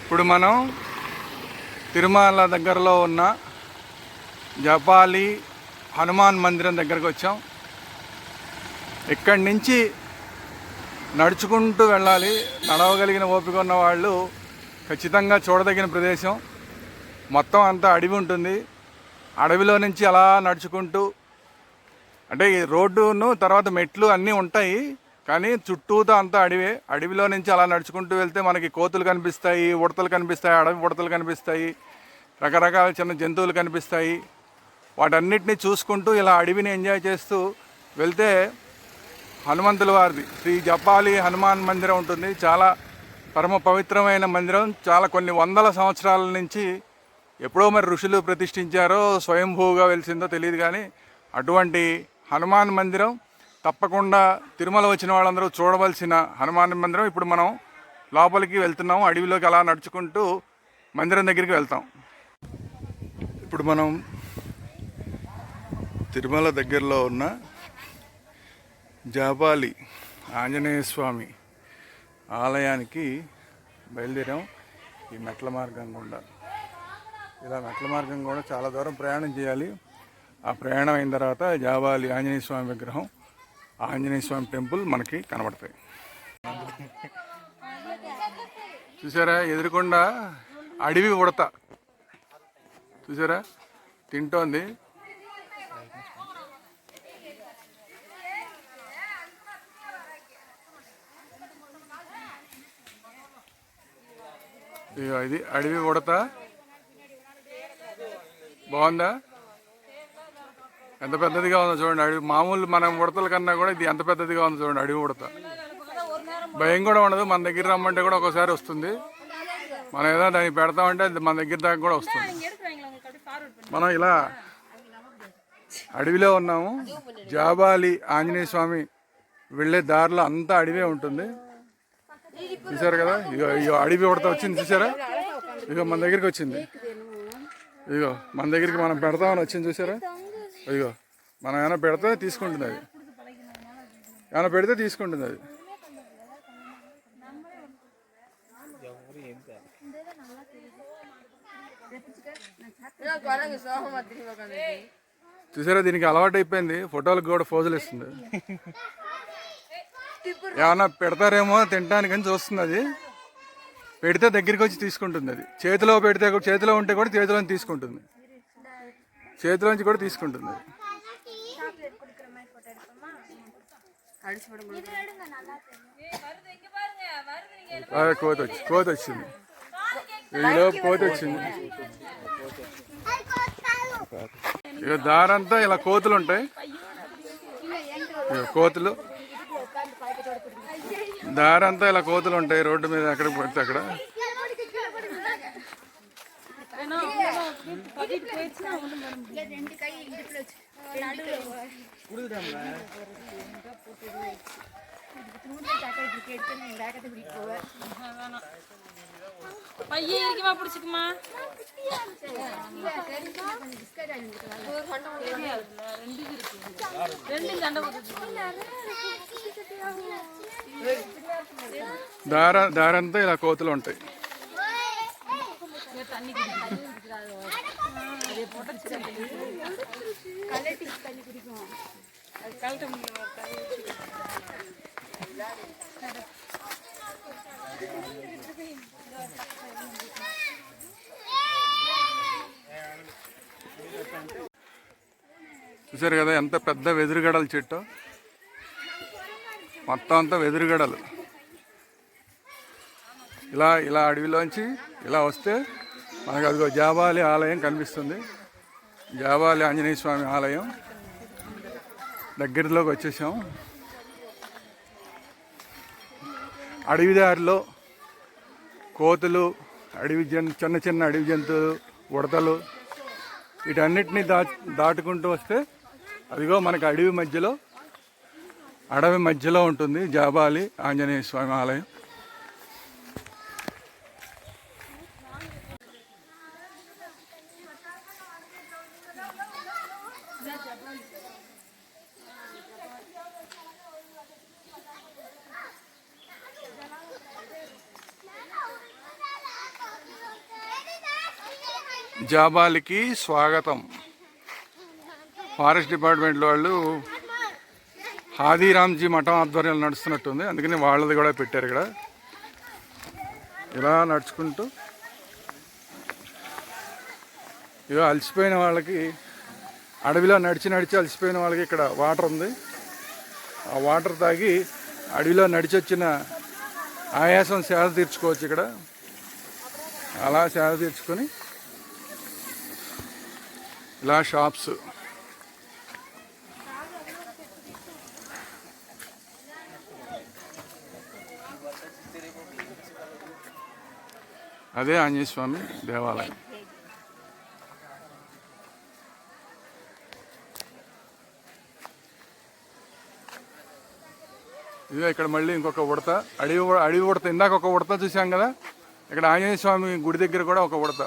ఇప్పుడు మనం తిరుమల దగ్గరలో ఉన్న జపాలి హనుమాన్ మందిరం దగ్గరకు వచ్చాం. ఇక్కడి నుంచి నడుచుకుంటూ వెళ్ళాలి. నడవగలిగిన ఓపిక ఉన్న వాళ్ళు ఖచ్చితంగా చూడదగిన ప్రదేశం. మొత్తం అంతా అడవి ఉంటుంది. అడవిలో నుంచి అలా నడుచుకుంటూ, అంటే ఈ రోడ్డును తర్వాత మెట్లు అన్నీ ఉంటాయి, కానీ చుట్టూతో అంతా అడవే. అడవిలో నుంచి అలా నడుచుకుంటూ వెళ్తే మనకి కోతులు కనిపిస్తాయి, ఉడతలు కనిపిస్తాయి, అడవి ఉడతలు కనిపిస్తాయి, రకరకాల చిన్న జంతువులు కనిపిస్తాయి. వాటన్నిటిని చూసుకుంటూ ఇలా అడవిని ఎంజాయ్ చేస్తూ వెళ్తే హనుమంతుల వారిది శ్రీ జపాలి హనుమాన్ మందిరం ఉంటుంది. చాలా పరమ పవిత్రమైన మందిరం. చాలా కొన్ని వందల సంవత్సరాల నుంచి ఎప్పుడో మరి ఋషులు ప్రతిష్ఠించారో స్వయంభూగా వెలిసిందో తెలియదు, కానీ అటువంటి హనుమాన్ మందిరం తప్పకుండా తిరుమల వచ్చిన వాళ్ళందరూ చూడవలసిన హనుమాన్ మందిరం. ఇప్పుడు మనం లోపలికి వెళ్తున్నాం. అడవిలోకి అలా నడుచుకుంటూ మందిరం దగ్గరికి వెళ్తాం. ఇప్పుడు మనం తిరుమల దగ్గరలో ఉన్న జాబాలి ఆంజనేయ స్వామి ఆలయానికి బయలుదేరాం. ఈ మెట్ల మార్గం గుండా, ఇలా మెట్ల మార్గం కూడా చాలా దూరం ప్రయాణం చేయాలి. ఆ ప్రయాణం అయిన తర్వాత జాబాలి ఆంజనేయ స్వామి విగ్రహం, ఆంజనేయ స్వామి టెంపుల్ మనకి కనబడతాయి. చూసారా, ఎదురుకుండా అడవి ఉడత చూసారా తింటోంది. ఇది అడవి ఉడత. బాగుందా? ఎంత పెద్దదిగా ఉందో చూడండి. అడవి మామూలు మనం ఉడతల కన్నా కూడా ఇది ఎంత పెద్దదిగా ఉందో చూడండి. అడవి ఉడత భయం కూడా ఉండదు. మన దగ్గర రమ్మంటే కూడా ఒక్కోసారి వస్తుంది. మనం ఏదో దాన్ని పెడతామంటే అది మన దగ్గర దాకా కూడా వస్తుంది. మనం ఇలా అడవిలో ఉన్నాము. జాబాలి ఆంజనేయ స్వామి వెళ్ళే దారిలో అంతా అడవే ఉంటుంది. చూసారు కదా, ఇగో అడవి ఉడత వచ్చింది. చూసారా, ఇగో మన దగ్గరికి వచ్చింది. ఇగో మన దగ్గరికి మనం పెడతామని వచ్చింది. చూసారా, ఇగో మనం ఏమైనా పెడితే తీసుకుంటుంది. అది ఏమైనా పెడితే తీసుకుంటుంది. అది చూసారా, దీనికి అలవాటు అయిపోయింది. ఫోటోలకు కూడా పోజులు ఇస్తుంది. ఏమన్నా పెడతారేమో తినడానికని చూస్తుంది. అది పెడితే దగ్గరికి వచ్చి తీసుకుంటుంది. అది చేతిలో పెడితే, చేతిలో ఉంటే కూడా చేతిలో తీసుకుంటుంది. చేతిలోంచి కూడా తీసుకుంటుంది. అది కోతి వచ్చింది. ఈలోపు కోతి వచ్చింది. ఇక దారంతా ఇలా కోతులు ఉంటాయి. కోతులు దారంతా ఇలా కోతులు ఉంటాయి. రోడ్డు మీద ఎక్కడ పడితే అక్కడ. దారంతా ఇలా కోతులు ఉంటాయి. చూసారు కదా ఎంత పెద్ద వెదురుగడల చెట్టు. మొత్తం అంతా వెదురుగడలు. ఇలా ఇలా అడవిలోంచి ఇలా వస్తే మనకు అదిగో జాబాలి ఆలయం కనిపిస్తుంది. జాబాలి ఆంజనేయ స్వామి ఆలయం దగ్గరలోకి వచ్చేసాం. అడవిదారిలో కోతులు, చిన్న చిన్న అడవి జంతువులు, ఉడతలు, వీటన్నిటినీ దాటుకుంటూ వస్తే అదిగో మనకు అడవి మధ్యలో ఉంటుంది జాబాలి ఆంజనేయ స్వామి ఆలయం. జాబాలికి స్వాగతం. ఫారెస్ట్ డిపార్ట్మెంట్ వాళ్ళు హాదీరామ్జీ మఠం ఆధ్వర్యంలో నడుస్తున్నట్టుంది, అందుకని వాళ్ళది కూడా పెట్టారు ఇక్కడ. ఇలా నడుచుకుంటూ ఇక అలసిపోయిన వాళ్ళకి, అడవిలో నడిచి అలసిపోయిన వాళ్ళకి ఇక్కడ వాటర్ ఉంది. ఆ వాటర్ తాగి అడవిలో నడిచి వచ్చిన ఆయాసం సేద తీర్చుకోవచ్చు. ఇక్కడ అలా సేద తీర్చుకొని ఇలా షాప్స్, అదే ఆంజనేయ స్వామి దేవాలయం. ఇదే ఇక్కడ మళ్ళీ ఇంకొక ఉడత, అడవి ఉడత. ఇందాక ఒక ఉడత చూసాం కదా, ఇక్కడ ఆంజనేయ స్వామి గుడి దగ్గర కూడా ఒక ఉడత.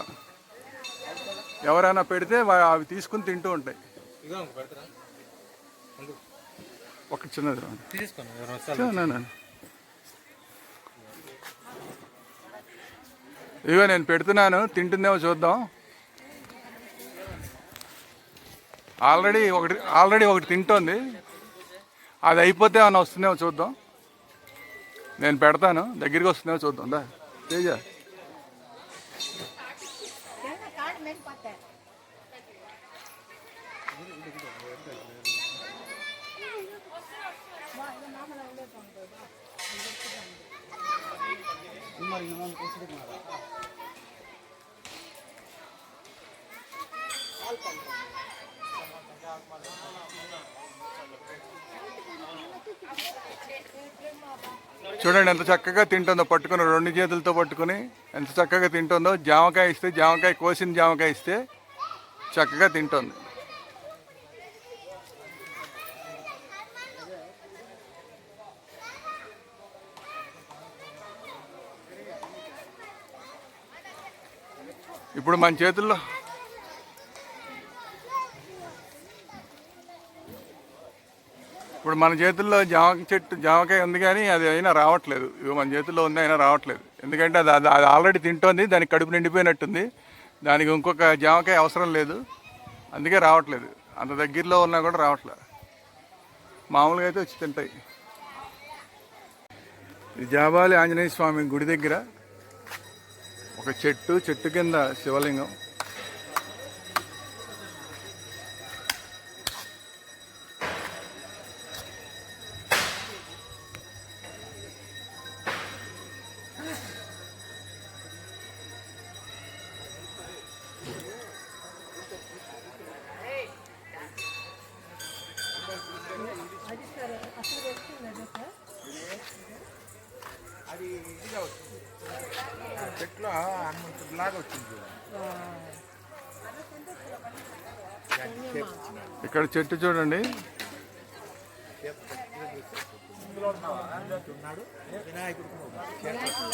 ఎవరైనా పెడితే అవి తీసుకుని తింటూ ఉంటాయి. ఒక చిన్నది ఇదిగో నేను పెడుతున్నాను, తింటుందేమో చూద్దాం. ఆల్రెడీ ఒకటి తింటోంది, అది అయిపోతే ఏమన్నా వస్తుందేమో చూద్దాం. నేను పెడతాను, దగ్గరికి వస్తుందేమో చూద్దాం. దా తేజ, చూడండి ఎంత చక్కగా తింటుందో, పట్టుకుని 2 చేతులతో పట్టుకుని ఎంత చక్కగా తింటుందో. జామకాయ ఇస్తే, జామకాయ కోసిన జామకాయ ఇస్తే చక్కగా తింటుంది. ఇప్పుడు మన చేతుల్లో జామకాయ ఉంది, కానీ అది అయినా రావట్లేదు. ఇవి మన చేతుల్లో ఉంది, అయినా రావట్లేదు. ఎందుకంటే అది ఆల్రెడీ తింటోంది, దానికి కడుపు నిండిపోయినట్టుంది. దానికి ఇంకొక జామకాయ అవసరం లేదు, అందుకే రావట్లేదు. అంత దగ్గరలో ఉన్నా కూడా రావట్లేదు. మామూలుగా అయితే వచ్చి తింటాయి. ఈ జాబాలి ఆంజనేయ స్వామి గుడి దగ్గర ఒక చెట్టు కింద శివలింగం. చెట్లో హనుమంతుడిలాగా వచ్చింది. ఇక్కడ చెట్టు చూడండి,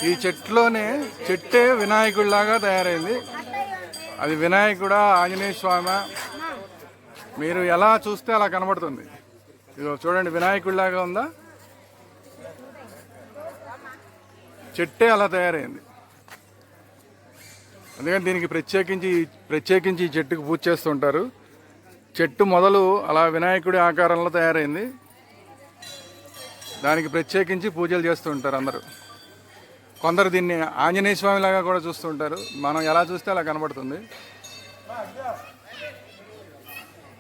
ఈ చెట్టే వినాయకుడిలాగా తయారైంది. అది వినాయకుడా ఆంజనేయ స్వామి, మీరు ఎలా చూస్తే అలా కనబడుతుంది. ఇదిగో చూడండి, వినాయకుడిలాగా ఉందా, చెట్టే అలా తయారైంది. అందుకని దీనికి ప్రత్యేకించి ఈ చెట్టుకు పూజ చేస్తుంటారు. చెట్టు మొదలు అలా వినాయకుడి ఆకారంలో తయారైంది, దానికి ప్రత్యేకించి పూజలు చేస్తూ ఉంటారు అందరూ. కొందరు దీన్ని ఆంజనేయ స్వామిలాగా కూడా చూస్తుంటారు. మనం ఎలా చూస్తే అలా కనబడుతుంది.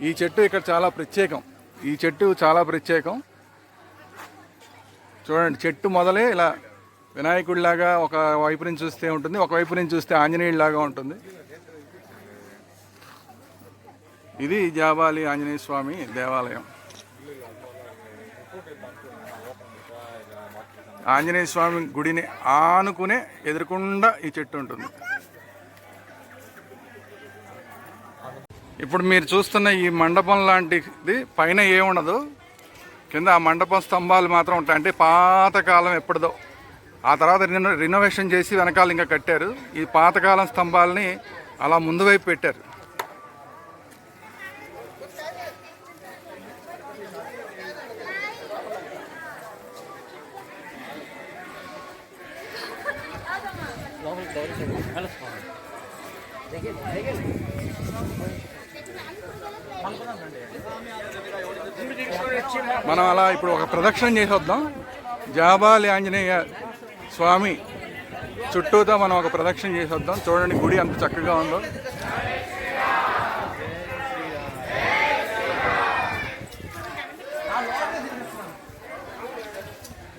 ఈ చెట్టు ఇక్కడ చాలా ప్రత్యేకం. చూడండి, చెట్టు మొదలే ఇలా వినాయకుడిలాగా ఒక వైపు నుంచి చూస్తే ఉంటుంది, ఒక వైపు నుంచి చూస్తే ఆంజనేయుడిలాగా ఉంటుంది. ఇది జాబాలి ఆంజనేయ స్వామి దేవాలయం. ఆంజనేయ స్వామి గుడిని ఆనుకునే ఎదురుకుండా ఈ చెట్టు ఉంటుంది. ఇప్పుడు మీరు చూస్తున్న ఈ మండపం లాంటిది పైన ఏముండదు, కింద ఆ మండపం స్తంభాలు మాత్రం ఉంటాయి. అంటే పాతకాలం ఎప్పటిదో, ఆ తర్వాత రినోవేషన్ చేసి వెనకాల ఇంకా కట్టారు. ఈ పాతకాలం స్తంభాలని అలా ముందు వైపు పెట్టారు. మనం అలా ఇప్పుడు ఒక ప్రదక్షిణ చేసొద్దాం. జాబాలి ఆంజనేయ స్వామి చుట్టూతో మనం ఒక ప్రదక్షిణ చేసొద్దాం. చూడండి గుడి ఎంత చక్కగా ఉందో.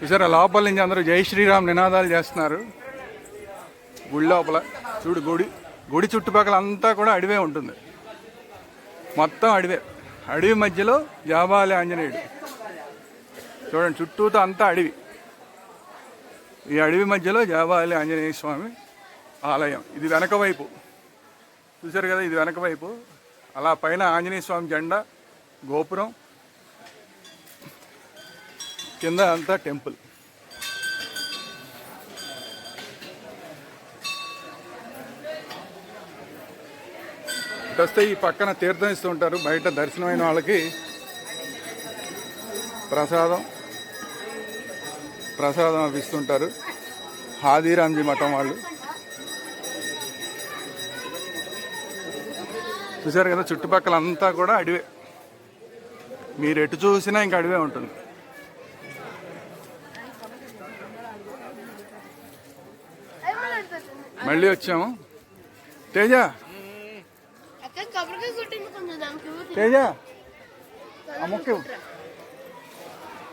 చూసారా లోపల నుంచి అందరూ జై శ్రీరామ్ నినాదాలు చేస్తున్నారు. గుడి లోపల చూడు, గుడి చుట్టుపక్కల అంతా కూడా అడవే ఉంటుంది, మొత్తం అడవే. అడవి మధ్యలో జాబాలి ఆంజనేయుడు. చూడండి చుట్టూతో అంతా అడవి. ఈ అడవి మధ్యలో జాబాలి ఆంజనేయ స్వామి ఆలయం. ఇది వెనక వైపు చూసారు కదా, ఇది వెనక వైపు. అలా పైన ఆంజనేయ స్వామి జెండా, గోపురం, కింద అంతా టెంపుల్. వస్తే ఈ పక్కన తీర్థం ఇస్తూ ఉంటారు. బయట దర్శనమైన వాళ్ళకి ప్రసాదం అవి ఇస్తుంటారు. హాదీరాంజీ మఠం వాళ్ళు. చూసారు కదా చుట్టుపక్కల అంతా కూడా అడవే. మీరు ఎటు చూసినా ఇంకా అడవే ఉంటుంది. మళ్ళీ వచ్చాము. తేజ తేజ ఆ మొక్క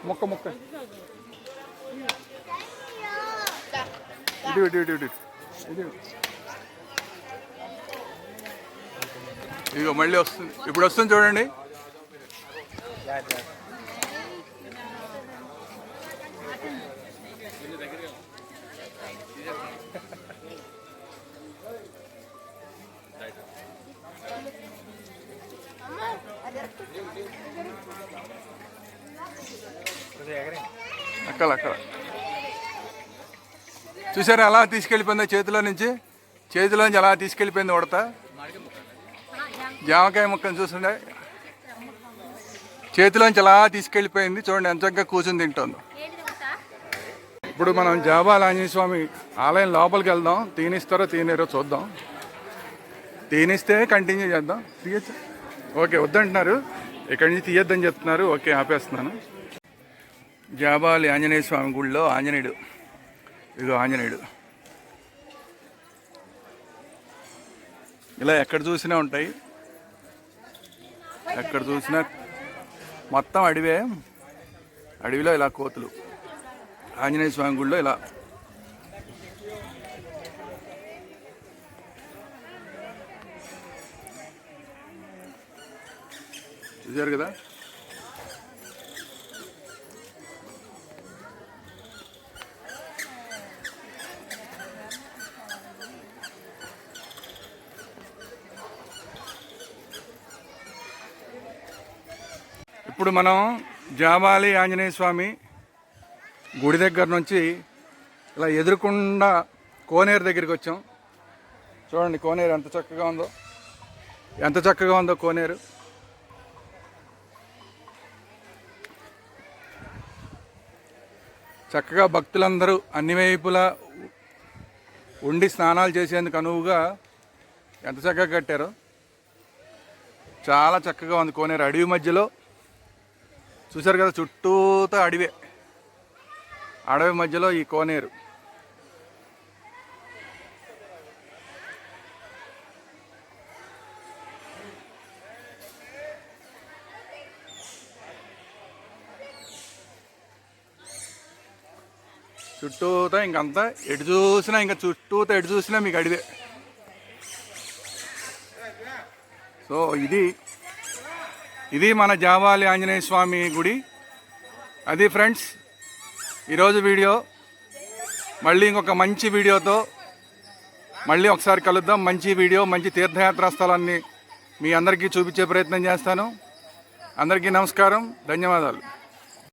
మొక్క మొక్క ఇటు ఇటు ఇటు ఇటు ఇటు. ఇదిగో మళ్ళీ వస్తుంది. ఇప్పుడు వస్తుంది చూడండి. అక్కడ చూసారా అలా తీసుకెళ్ళిపోయింది చేతిలోంచి అలా తీసుకెళ్ళిపోయింది ఉడత. జామకాయ ముక్కను చూస్తుండే చేతిలోంచి అలా తీసుకెళ్ళిపోయింది. చూడండి ఎంత చక్కగా కూర్చుని తింటుంది. ఇప్పుడు మనం జాబాలి ఆంజనేయ స్వామి ఆలయం లోపలికి వెళ్దాం. తీనిస్తారో తీనేరో చూద్దాం. తీనిస్తే కంటిన్యూ చేద్దాం. తీయచ్చు. ఓకే వద్దంటున్నారు, ఇక్కడి నుంచి తీయొద్దని చెప్తున్నారు. ఓకే ఆపేస్తున్నాను. జాబాలి ఆంజనేయ స్వామి గుడిలో ఆంజనేయుడు. ఇదిగో ఆంజనేయుడు. ఇలా ఎక్కడ చూసినా ఉంటాయి, ఎక్కడ చూసినా మొత్తం అడవే. అడవిలో ఇలా కోతులు. ఆంజనేయ స్వామి గుడిలో ఇలా చూసారు కదా. ఇప్పుడు మనం జాబాలి ఆంజనేయ స్వామి గుడి దగ్గర నుంచి ఇలా ఎదురుకుండా కోనేరు దగ్గరికి వచ్చాం. చూడండి కోనేరు ఎంత చక్కగా ఉందో కోనేరు. చక్కగా భక్తులందరూ అన్ని వైపులా ఉండి స్నానాలు చేసేందుకు అనువుగా ఎంత చక్కగా కట్టారో. చాలా చక్కగా ఉంది కోనేరు. అడవి మధ్యలో చూసారు కదా, చుట్టూతో అడవి మధ్యలో ఈ కోనేరు. చుట్టూతో ఇంకంతా ఎటు చూసినా మీకు అడివే. సో ఇది మన జాబాలి ఆంజనేయ స్వామి గుడి. అది ఫ్రెండ్స్ ఈరోజు వీడియో. మళ్ళీ ఇంకొక మంచి వీడియోతో మళ్ళీ ఒకసారి కలుద్దాం. మంచి వీడియో, మంచి తీర్థయాత్రా స్థలాన్ని మీ అందరికీ చూపించే ప్రయత్నం చేస్తాను. అందరికీ నమస్కారం, ధన్యవాదాలు.